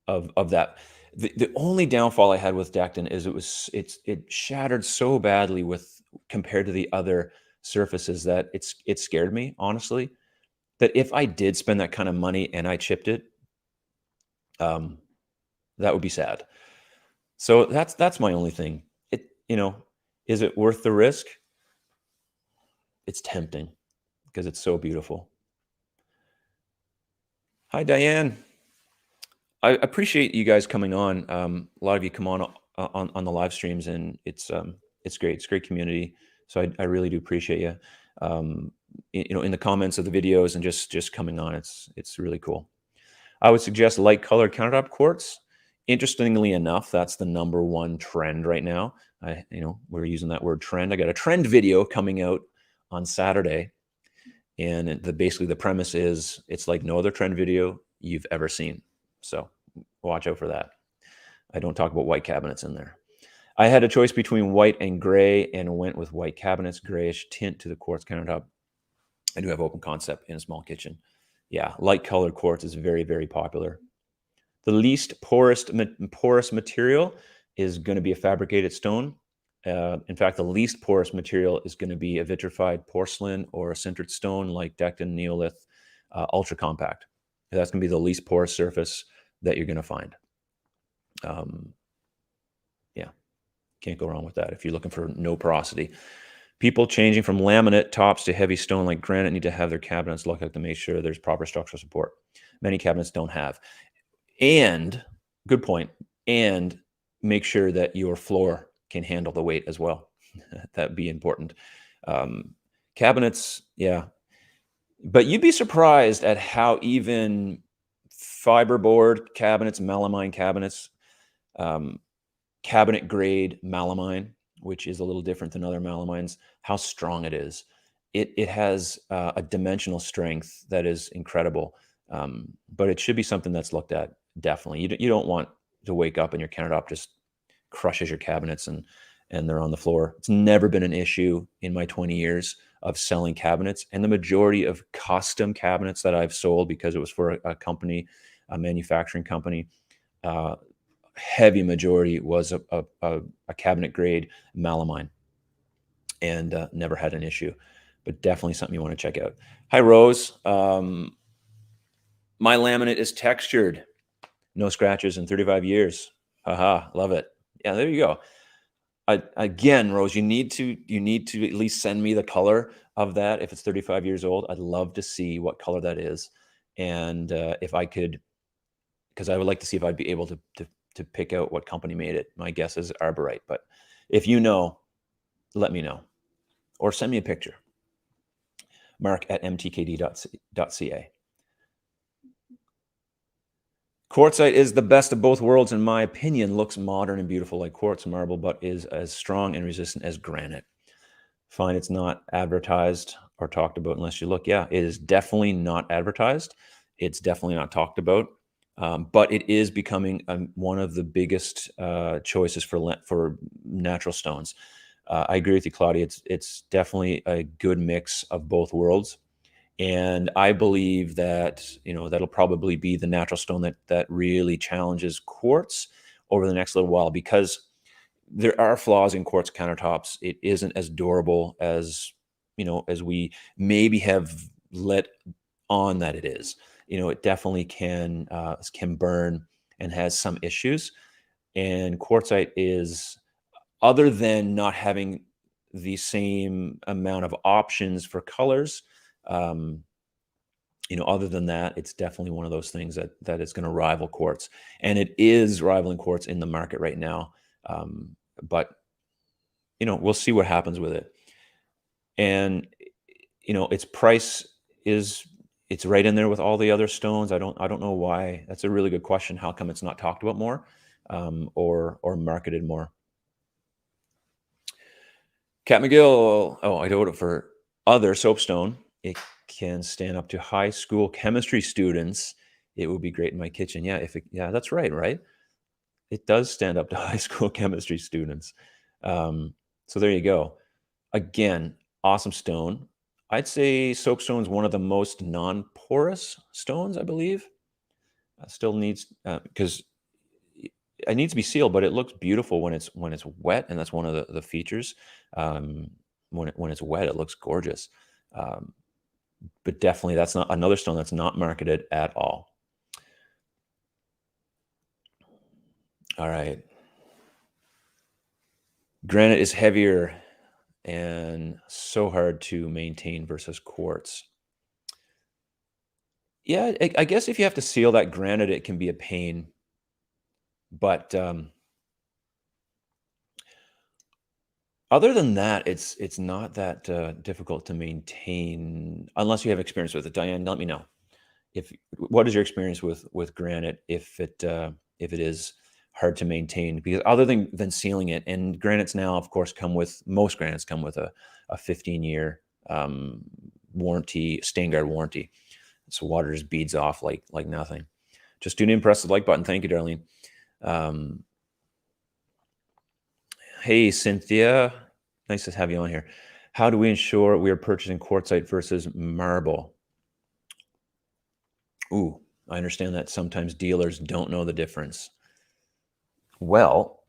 that. The only downfall I had with Dekton is it shattered so badly compared to the other surfaces that it scared me, honestly. That if I did spend that kind of money and I chipped it, that would be sad. So that's my only thing. Is it worth the risk? It's tempting because it's so beautiful. Hi, Diane. I appreciate you guys coming on. A lot of you come on the live streams, and it's great. It's a great community. So I really do appreciate you. In the comments of the videos and just coming on. It's really cool. I would suggest light colored countertop quartz. Interestingly enough, that's the #1 trend right now. We're using that word trend. I got a trend video coming out on Saturday, and basically the premise is it's like no other trend video you've ever seen. So watch out for that. I don't talk about white cabinets in there. I had a choice between white and gray and went with white cabinets, grayish tint to the quartz countertop. I do have open concept in a small kitchen. Yeah, light colored quartz is very, very popular. The least porous material is going to be a fabricated stone. In fact, the least porous material is going to be a vitrified porcelain or a sintered stone like Dekton, Neolith, ultra compact. That's going to be the least porous surface that you're going to find. Yeah, can't go wrong with that if you're looking for no porosity. People changing from laminate tops to heavy stone like granite need to have their cabinets look like to make sure there's proper structural support. Many cabinets don't have. And good point. And make sure that your floor can handle the weight as well. That'd be important. Cabinets, yeah. But you'd be surprised at how even fiberboard cabinets, melamine cabinets, cabinet grade melamine, which is a little different than other melamines, how strong it is. It has a dimensional strength that is incredible. But it should be something that's looked at, definitely. You don't want to wake up and your countertop just crushes your cabinets and they're on the floor. It's never been an issue in my 20 years of selling cabinets. And the majority of custom cabinets that I've sold, because it was for a company, a manufacturing company, heavy majority was a cabinet grade melamine, and never had an issue. But definitely something you want to check out. Hi, Rose. My laminate is textured. No scratches in 35 years. Haha, love it. Yeah, there you go. Again, Rose, you need to at least send me the color of that. If it's 35 years old, I'd love to see what color that is. And if I could, because I would like to see if I'd be able to pick out what company made it. My guess is Arborite. But if you know, let me know. Or send me a picture. mark@mtkd.ca. Quartzite is the best of both worlds, in my opinion. Looks modern and beautiful like quartz marble, but is as strong and resistant as granite. Fine, it's not advertised or talked about unless you look. Yeah, it is definitely not advertised. It's definitely not talked about. But it is becoming one of the biggest choices for natural stones. I agree with you, Claudia. It's definitely a good mix of both worlds. And I believe that, that'll probably be the natural stone that really challenges quartz over the next little while, because there are flaws in quartz countertops. It isn't as durable as we maybe have let on that it is. It definitely can burn and has some issues. And quartzite is, other than not having the same amount of options for colors, other than that, it's definitely one of those things that is going to rival quartz, and it is rivaling quartz in the market right now. But we'll see what happens with it. And its price it's right in there with all the other stones. I don't know why. That's a really good question. How come it's not talked about more, or marketed more? Cat McGill. Oh, I do it for other soapstone. It can stand up to high school chemistry students. It would be great in my kitchen. Yeah, yeah, that's right. It does stand up to high school chemistry students. So there you go. Again, awesome stone. I'd say soapstone is one of the most non-porous stones, I believe. Still needs, because it needs to be sealed, but it looks beautiful when it's wet, and that's one of the features. When it's wet, it looks gorgeous. But definitely, that's not another stone that's not marketed at all. All right. Granite is heavier and so hard to maintain versus quartz. Yeah, I guess if you have to seal that granite, it can be a pain. But other than that, it's not that difficult to maintain unless you have experience with it. Diane, let me know what is your experience with granite, if it is hard to maintain, because other than sealing it, and granites now, of course, most granites come with a 15-year warranty, stain guard warranty. So water just beads off like nothing. Just do press the like button. Thank you, Darlene. Hey, Cynthia. Nice to have you on here. How do we ensure we are purchasing quartzite versus marble? Ooh, I understand that sometimes dealers don't know the difference. Well,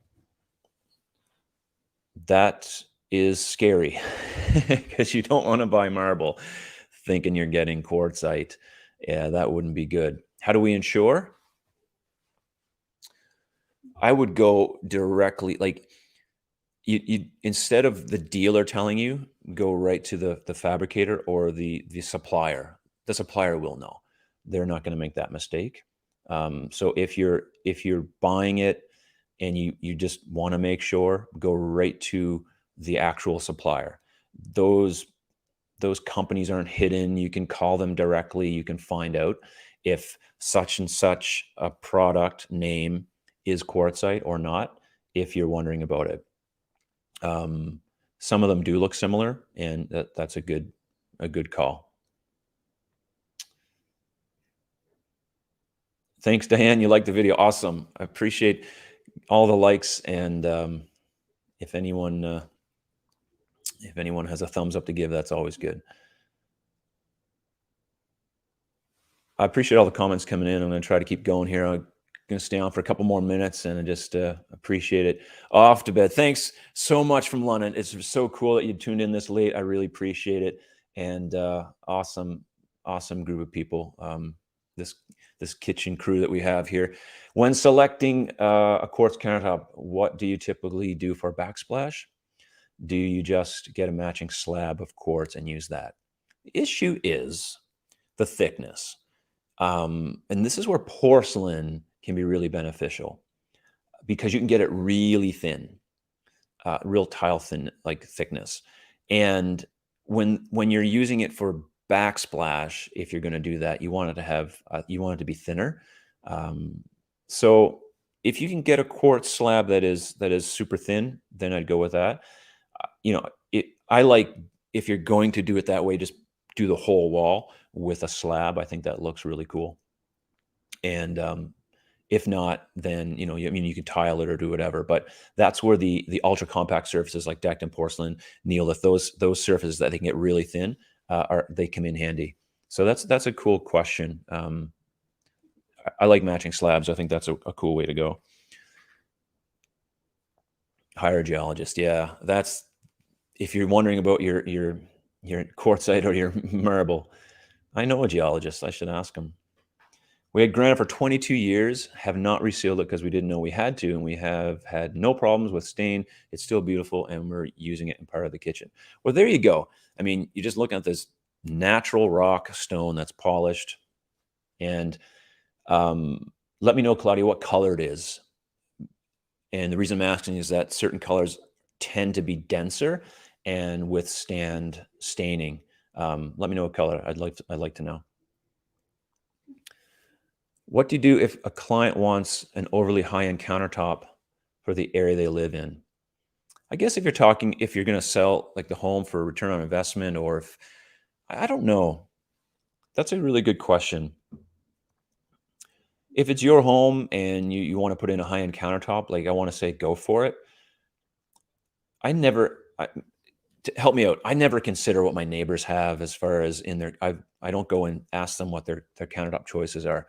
that is scary because you don't want to buy marble thinking you're getting quartzite. Yeah, that wouldn't be good. How do we ensure? I would go directly, like you instead of the dealer telling you, go right to the fabricator or the supplier. The supplier will know. They're not going to make that mistake. So if you're buying it and you just want to make sure, go right to the actual supplier. Those companies aren't hidden. You can call them directly. You can find out if such and such a product name is quartzite or not, if you're wondering about it. Some of them do look similar, and that's a good call. Thanks, Diane. You liked the video. Awesome. I appreciate all the likes, and if anyone has a thumbs up to give, that's always good. I appreciate all the comments coming in. I'm going to try to keep going here. I'm going to stay on for a couple more minutes, and I just appreciate it. Off to bed. Thanks so much from London. It's so cool that you tuned in this late. I really appreciate it. And awesome group of people. This kitchen crew that we have here. When selecting a quartz countertop, what do you typically do for backsplash? Do you just get a matching slab of quartz and use that? The issue is the thickness. And this is where porcelain can be really beneficial, because you can get it really thin, real tile thin, like thickness. And when you're using it for backsplash, if you're going to do that, you want it to have, you want it to be thinner. So if you can get a quartz slab that is super thin, then I'd go with that. I like, if you're going to do it that way, just do the whole wall with a slab. I think that looks really cool. And if not, then you could tile it or do whatever. But that's where the ultra compact surfaces like Dekton, Porcelain, Neolith, those surfaces that they can get really thin, they come in handy. So that's a cool question. I like matching slabs. I think that's a cool way to go. Hire a geologist. Yeah, that's, if you're wondering about your quartzite or your marble. I know a geologist. I should ask him. We had granite for 22 years, have not resealed it because we didn't know we had to, and we have had no problems with stain. It's still beautiful, and we're using it in part of the kitchen. Well, there you go. I mean, you're just looking at this natural rock stone that's polished. And let me know, Claudia, what color it is. And the reason I'm asking is that certain colors tend to be denser and withstand staining. Let me know what color. I'd like to know. What do you do if a client wants an overly high-end countertop for the area they live in? I guess if you're going to sell like the home for return on investment, or if, I don't know. That's a really good question. If it's your home and you want to put in a high-end countertop, like, I want to say go for it. Help me out. I never consider what my neighbors have as far as in their, I don't go and ask them what their countertop choices are.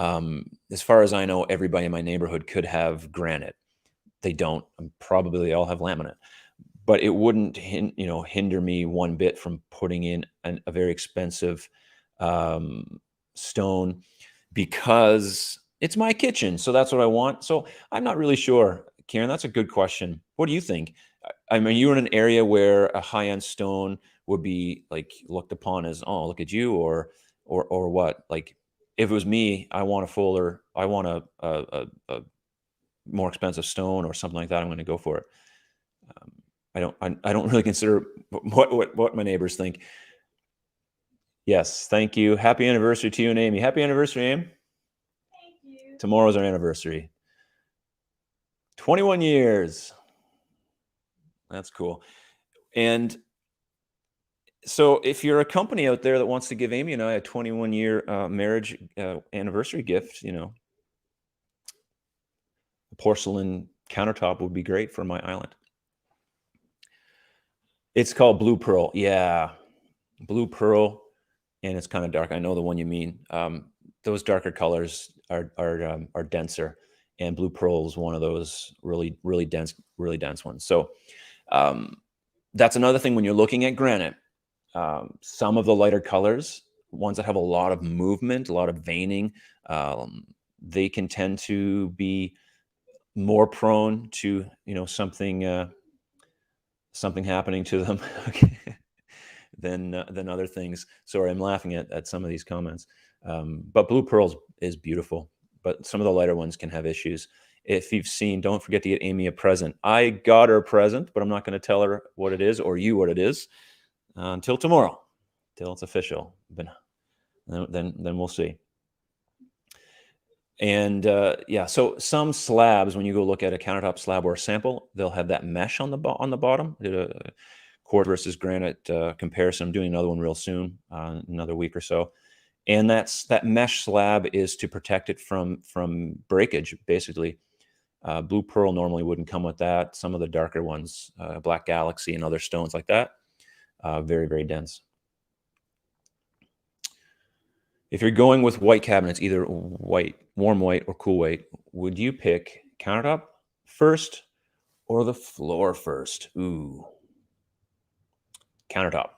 As far as I know, everybody in my neighborhood could have granite. They don't. Probably they all have laminate. But it wouldn't hinder me one bit from putting in a very expensive stone, because it's my kitchen. So that's what I want. So I'm not really sure. Karen, that's a good question. What do you think? I mean, you're in an area where a high-end stone would be like looked upon as, oh, look at you, or what? Like, if it was me, I want a more expensive stone or something like that, I'm going to go for it. I don't really consider what my neighbors think. Yes, thank you. Happy anniversary to you and Amy. Happy anniversary, Amy. Thank you. Tomorrow's our anniversary. 21 years. That's cool. And so if you're a company out there that wants to give Amy and I a 21-year marriage anniversary gift, a porcelain countertop would be great for my island. It's called Blue Pearl. Yeah, Blue Pearl, and it's kind of dark. I know the one you mean. Those darker colors are denser, and Blue Pearl is one of those really dense ones. So that's another thing when you're looking at granite. Some of the lighter colors, ones that have a lot of movement, a lot of veining, they can tend to be more prone to something happening to them than other things. Sorry, I'm laughing at some of these comments. But Blue Pearl is beautiful, but some of the lighter ones can have issues. If you've seen, don't forget to get Amy a present. I got her a present, but I'm not going to tell her what it is or you what it is until tomorrow, till it's official. But then we'll see. And yeah, so some slabs, when you go look at a countertop slab or a sample, they'll have that mesh on the bottom. Did a quartz versus granite comparison. I'm doing another one real soon, another week or so. And that mesh slab is to protect it from breakage, basically. Blue Pearl normally wouldn't come with that. Some of the darker ones, Black Galaxy and other stones like that, very, very dense. If you're going with white cabinets, either white, warm white or cool white, would you pick countertop first or the floor first? Ooh. Countertop.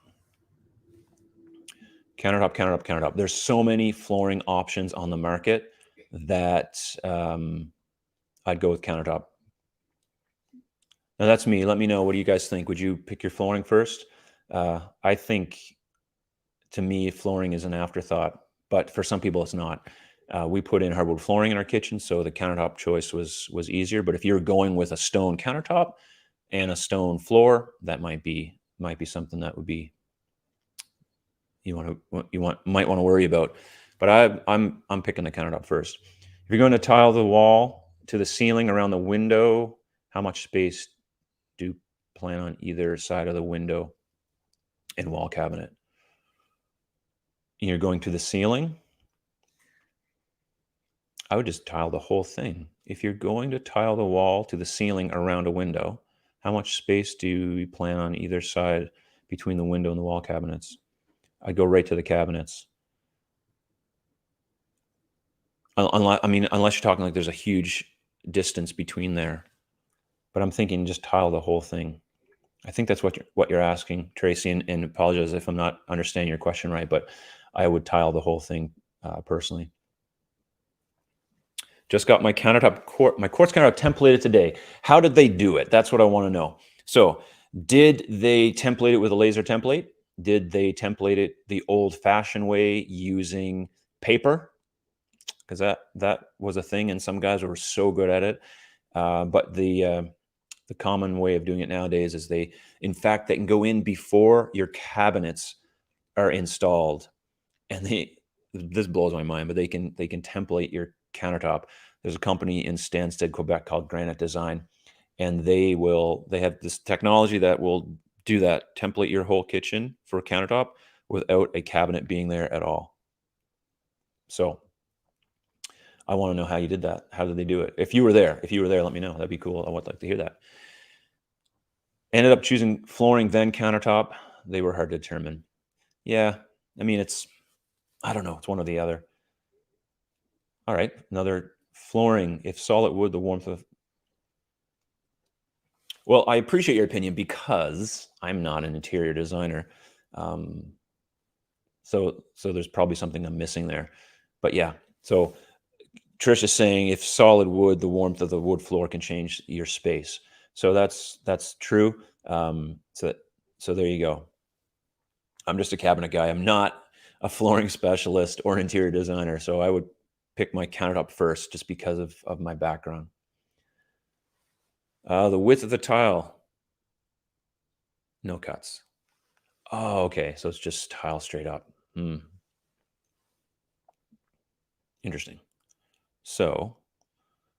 Countertop. There's so many flooring options on the market that I'd go with countertop. Now that's me. Let me know. What do you guys think? Would you pick your flooring first? I think, to me, flooring is an afterthought, but for some people it's not. We put in hardwood flooring in our kitchen, so the countertop choice was easier. But if you're going with a stone countertop and a stone floor, that might be something that would be might want to worry about. But I'm picking the countertop first. If you're going to tile the wall to the ceiling around the window, how much space do you plan on either side of the window and wall cabinet? You're going to the ceiling, I would just tile the whole thing. If you're going to tile the wall to the ceiling around a window, how much space do you plan on either side between the window and the wall cabinets? I'd go right to the cabinets. Unless you're talking like there's a huge distance between there. But I'm thinking just tile the whole thing. I think that's what you're asking, Tracy, and apologize if I'm not understanding your question right, but I would tile the whole thing personally. Just got my my quartz countertop templated today. How did they do it? That's what I want to know. So did they template it with a laser template? Did they template it the old-fashioned way using paper? Because that was a thing, and some guys were so good at it. But the common way of doing it nowadays is they can go in before your cabinets are installed, and this blows my mind, but they can template your countertop. There's a company in Stansted, Quebec called Granite Design, and they have this technology that will do that, template your whole kitchen for a countertop without a cabinet being there at all. So I want to know how you did that. How did they do it? If you were there, let me know. That'd be cool. I would like to hear that. Ended up choosing flooring, then countertop. They were hard to determine. Yeah, I mean, I don't know. It's one or the other. All right, another flooring. If solid wood, the warmth of... Well, I appreciate your opinion because I'm not an interior designer. So there's probably something I'm missing there. But yeah, so Trish is saying if solid wood, the warmth of the wood floor can change your space. So that's true. So there you go. I'm just a cabinet guy. I'm not a flooring specialist or interior designer. So I would pick my countertop first just because of my background. The width of the tile, no cuts. Oh, okay. So it's just tile straight up. Interesting. So,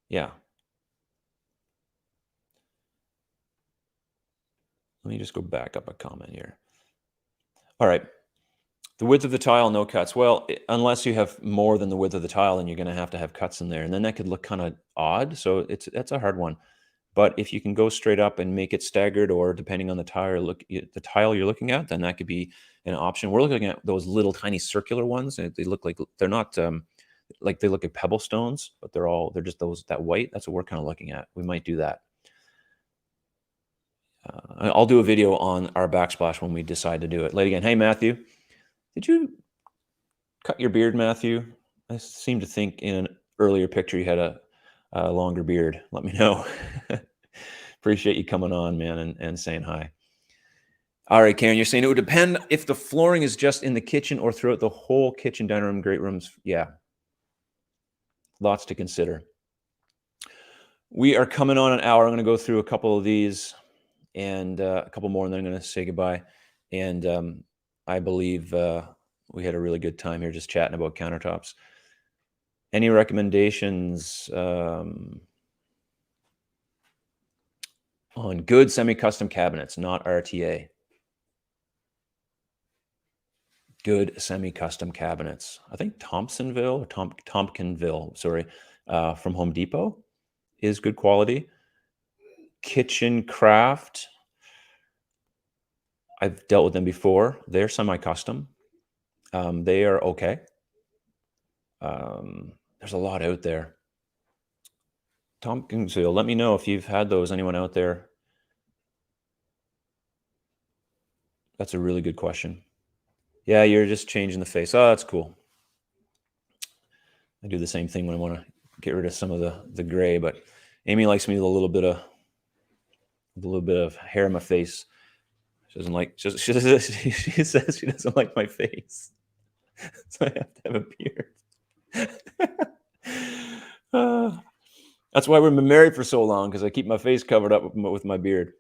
yeah. Let me just go back up a comment here. All right. The width of the tile, no cuts. Well, unless you have more than the width of the tile, then you're going to have cuts in there. And then that could look kind of odd. So that's a hard one. But if you can go straight up and make it staggered, or depending on the tile you're looking at, then that could be an option. We're looking at those little tiny circular ones. And they look like they're not like they look at pebble stones, but they're just that white. That's what we're kind of looking at. We might do that. I'll do a video on our backsplash when we decide to do it. Late again. Hey, Matthew, did you cut your beard, Matthew? I seem to think in an earlier picture you had a longer beard. Let me know. Appreciate you coming on, man, and saying hi. All right, Karen, you're saying it would depend if the flooring is just in the kitchen or throughout the whole kitchen, dining room, great rooms. Yeah. Lots to consider. We are coming on an hour. I'm going to go through a couple of these and a couple more, and then I'm going to say goodbye. And I believe we had a really good time here just chatting about countertops. Any recommendations on good semi-custom cabinets, not RTA? Good semi-custom cabinets. I think Thompsonville or Tompkinville, sorry, from Home Depot is good quality. Kitchen Craft, I've dealt with them before. They're semi-custom. They are okay. There's a lot out there. Tompkinsville, let me know if you've had those. Anyone out there? That's a really good question. Yeah, you're just changing the face. Oh, that's cool. I do the same thing when I want to get rid of some of the gray, but Amy likes me with a little bit of hair in my face. She doesn't like. She says she doesn't like my face, so I have to have a beard. That's why we've been married for so long, because I keep my face covered up with my beard.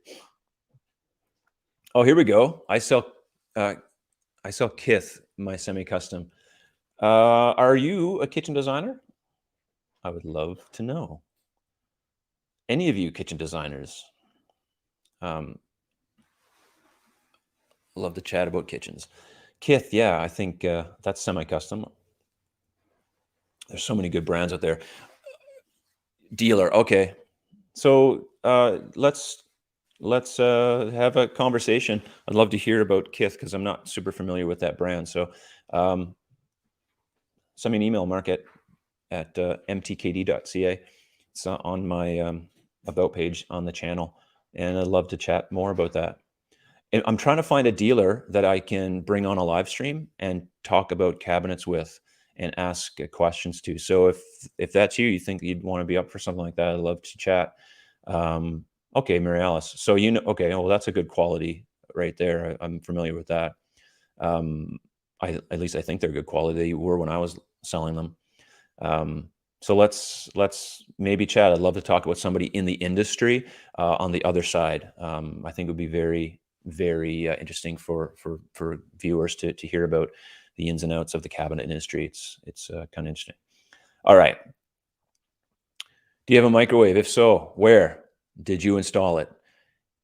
Oh, here we go. I sell Kith, my semi-custom. Are you a kitchen designer? I would love to know. Any of you kitchen designers? Love to chat about kitchens. Kith, yeah, I think that's semi-custom. There's so many good brands out there. Dealer, okay. So let's have a conversation. I'd love to hear about Kith, because I'm not super familiar with that brand. So send me an email, mark at mtkd.ca. It's on my about page on the channel, and I'd love to chat more about that. And I'm trying to find a dealer that I can bring on a live stream and talk about cabinets with and ask questions to. So if that's you think you'd want to be up for something like that, I'd love to chat. Okay, Mary Alice. So okay, well, that's a good quality right there. I'm familiar with that. At least I think they're good quality. They were when I was selling them. So let's maybe chat. I'd love to talk about somebody in the industry on the other side. I think it would be very, very interesting for viewers to hear about the ins and outs of the cabinet industry. It's kind of interesting. All right. Do you have a microwave? If so, where did you install it?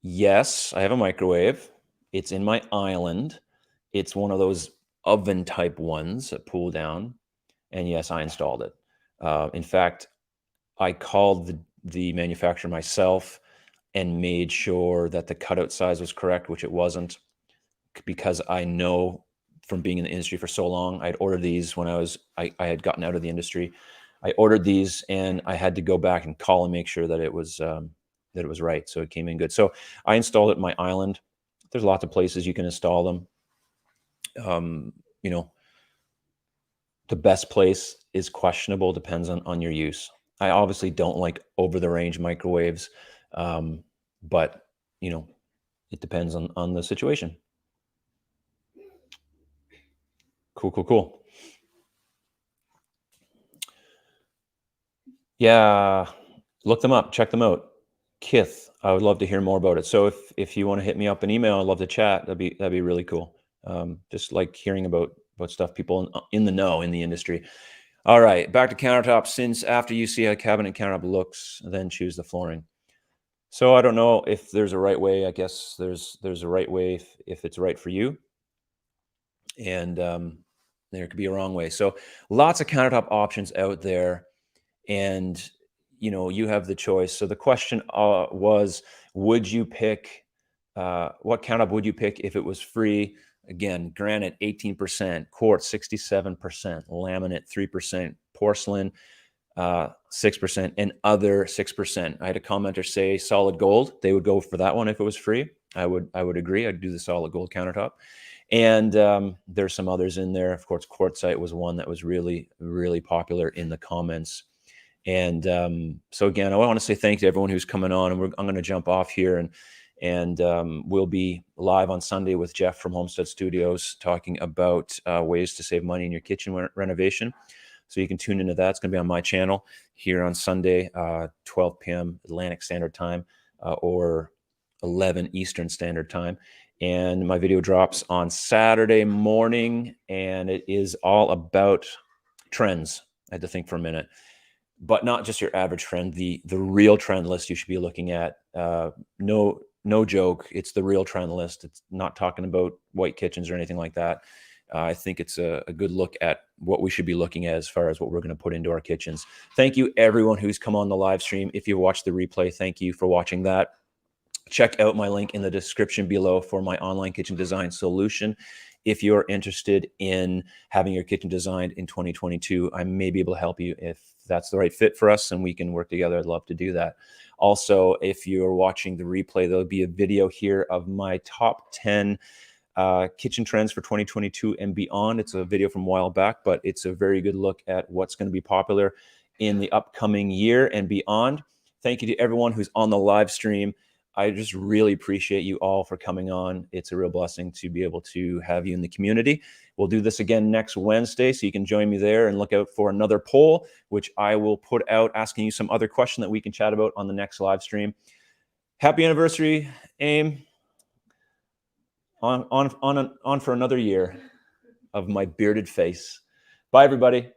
Yes, I have a microwave. It's in my island. It's one of those oven type ones that pull down. And yes, I installed it. In fact, I called the manufacturer myself and made sure that the cutout size was correct, which it wasn't, because I know from being in the industry for so long. I'd ordered these when I had gotten out of the industry. I ordered these and I had to go back and call and make sure that it was right. So it came in good. So I installed it in my island. There's lots of places you can install them. The best place is questionable, depends on your use. I obviously don't like over the range microwaves, but it depends on the situation. Cool. Yeah, look them up, check them out. Kith, I would love to hear more about it. So if you want to hit me up an email, I'd love to chat. That'd be really cool. Just like hearing about stuff, people in the know in the industry. All right, back to countertops. Since after you see how cabinet countertop looks, then choose the flooring. So I don't know if there's a right way. I guess there's a right way if it's right for you, and there could be a wrong way. So lots of countertop options out there, and you have the choice. So the question was, would you pick what countertop would you pick if it was free? Again, granite 18%, quartz 67%, laminate 3%, porcelain 6%, and other 6%. I had a commenter say solid gold. They would go for that one if it was free. I would agree. I'd do the solid gold countertop. And there's some others in there. Of course, Quartzite was one that was really, really popular in the comments. And so again, I want to say thank you to everyone who's coming on. And I'm going to jump off here, and we'll be live on Sunday with Jeff from Homestead Studios talking about ways to save money in your kitchen renovation. So you can tune into that. It's going to be on my channel here on Sunday, 12 p.m. Atlantic Standard Time, or 11 Eastern Standard Time. And my video drops on Saturday morning, and it is all about trends. I had to think for a minute, but not just your average trend, the real trend list you should be looking at. No joke, it's the real trend list. It's not talking about white kitchens or anything like that. I think it's a good look at what we should be looking at as far as what we're going to put into our kitchens. Thank you, everyone who's come on the live stream. If you watched the replay, thank you for watching that. Check out my link in the description below for my online kitchen design solution. If you're interested in having your kitchen designed in 2022, I may be able to help you if that's the right fit for us, and we can work together. I'd love to do that. Also, if you're watching the replay, there'll be a video here of my top 10 kitchen trends for 2022 and beyond. It's a video from a while back, but it's a very good look at what's going to be popular in the upcoming year and beyond. Thank you to everyone who's on the live stream. I just really appreciate you all for coming on. It's a real blessing to be able to have you in the community. We'll do this again next Wednesday, so you can join me there, and look out for another poll, which I will put out asking you some other question that we can chat about on the next live stream. Happy anniversary, AIM. On for another year of my bearded face. Bye, everybody.